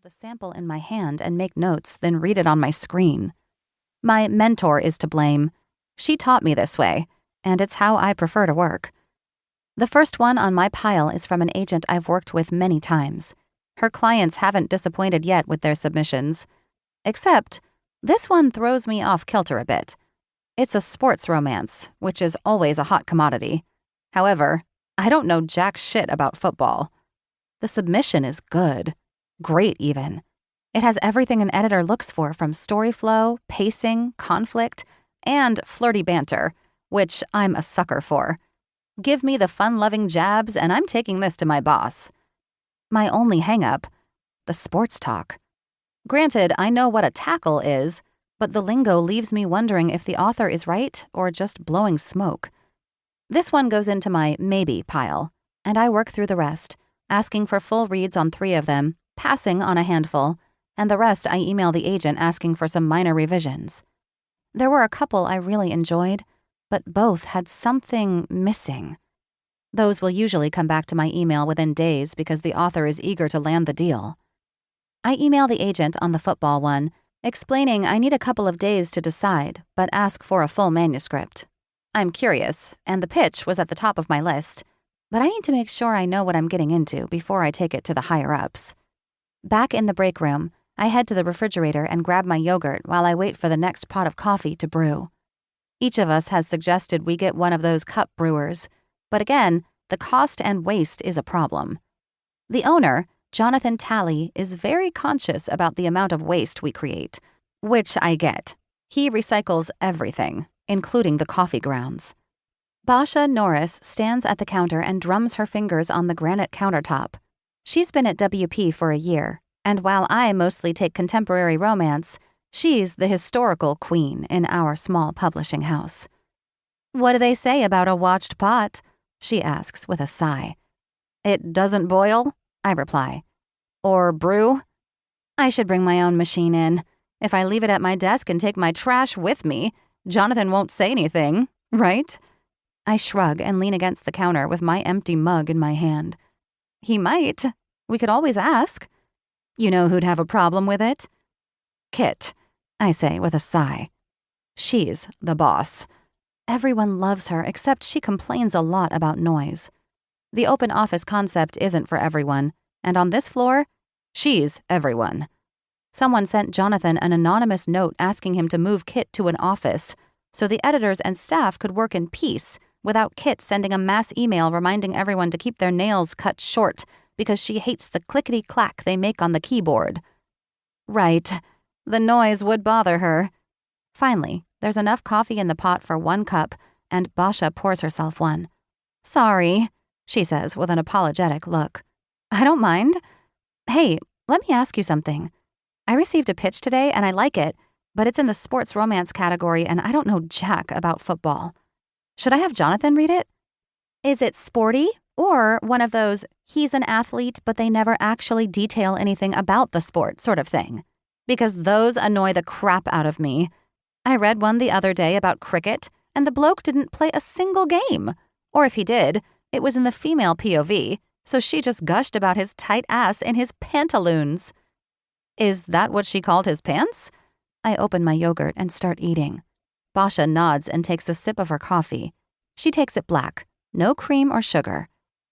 the sample in my hand and make notes, then read it on my screen. My mentor is to blame. She taught me this way, and it's how I prefer to work. The first one on my pile is from an agent I've worked with many times. Her clients haven't disappointed yet with their submissions. Except, this one throws me off kilter a bit. It's a sports romance, which is always a hot commodity. However, I don't know jack shit about football. The submission is good. Great, even. It has everything an editor looks for, from story flow, pacing, conflict, and flirty banter, which I'm a sucker for. Give me the fun-loving jabs, and I'm taking this to my boss. My only hang-up, the sports talk. Granted, I know what a tackle is, but the lingo leaves me wondering if the author is right or just blowing smoke. This one goes into my maybe pile, and I work through the rest, asking for full reads on 3 of them, passing on a handful, and the rest I email the agent asking for some minor revisions. There were a couple I really enjoyed, but both had something missing. Those will usually come back to my email within days because the author is eager to land the deal. I email the agent on the football one, explaining I need a couple of days to decide, but ask for a full manuscript. I'm curious, and the pitch was at the top of my list, but I need to make sure I know what I'm getting into before I take it to the higher-ups. Back in the break room, I head to the refrigerator and grab my yogurt while I wait for the next pot of coffee to brew. Each of us has suggested we get one of those cup brewers, but again, the cost and waste is a problem. The owner, Jonathan Talley, is very conscious about the amount of waste we create, which I get. He recycles everything, including the coffee grounds. Basha Norris stands at the counter and drums her fingers on the granite countertop. She's been at WP for a year, and while I mostly take contemporary romance, she's the historical queen in our small publishing house. "What do they say about a watched pot?" she asks with a sigh. "It doesn't boil," I reply. "Or brew? I should bring my own machine in. If I leave it at my desk and take my trash with me, Jonathan won't say anything, right?" I shrug and lean against the counter with my empty mug in my hand. "He might. We could always ask." "You know who'd have a problem with it?" "Kit," I say with a sigh. She's the boss. Everyone loves her, except she complains a lot about noise. The open office concept isn't for everyone, and on this floor, she's everyone. Someone sent Jonathan an anonymous note asking him to move Kit to an office so the editors and staff could work in peace without Kit sending a mass email reminding everyone to keep their nails cut short because she hates the clickety-clack they make on the keyboard. Right. The noise would bother her. Finally, there's enough coffee in the pot for 1 cup, and Basha pours herself one. "Sorry," she says with an apologetic look. "I don't mind. Hey, let me ask you something. I received a pitch today and I like it, but it's in the sports romance category and I don't know jack about football. Should I have Jonathan read it? Is it sporty or one of those he's an athlete but they never actually detail anything about the sport sort of thing? Because those annoy the crap out of me. I read one the other day about cricket and the bloke didn't play a single game. Or if he did, it was in the female POV, so she just gushed about his tight ass in his pantaloons." "Is that what she called his pants?" I open my yogurt and start eating. Basha nods and takes a sip of her coffee. She takes it black, no cream or sugar.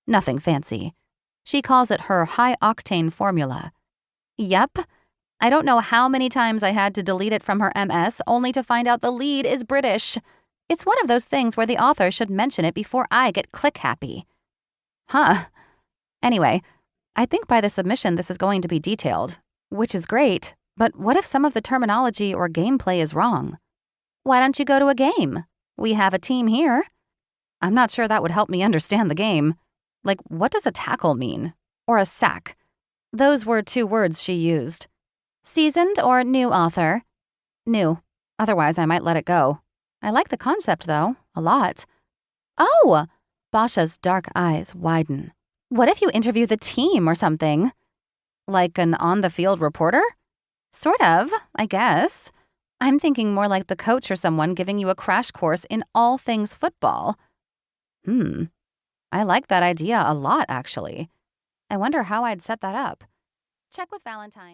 Nothing fancy. She calls it her high-octane formula. Yep. I don't know how many times I had to delete it from her MS only to find out the lead is British. It's one of those things where the author should mention it before I get click-happy. Huh. Anyway, I think by the submission this is going to be detailed, which is great, but what if some of the terminology or gameplay is wrong? Why don't you go to a game? We have a team here. I'm not sure that would help me understand the game. Like, what does a tackle mean? Or a sack? Those were 2 words she used. Seasoned or new author? New. Otherwise, I might let it go. I like the concept, though, a lot. Oh! Basha's dark eyes widen. What if you interview the team or something? Like an on-the-field reporter? Sort of, I guess. I'm thinking more like the coach or someone giving you a crash course in all things football. I like that idea a lot, actually. I wonder how I'd set that up. Check with Valentine.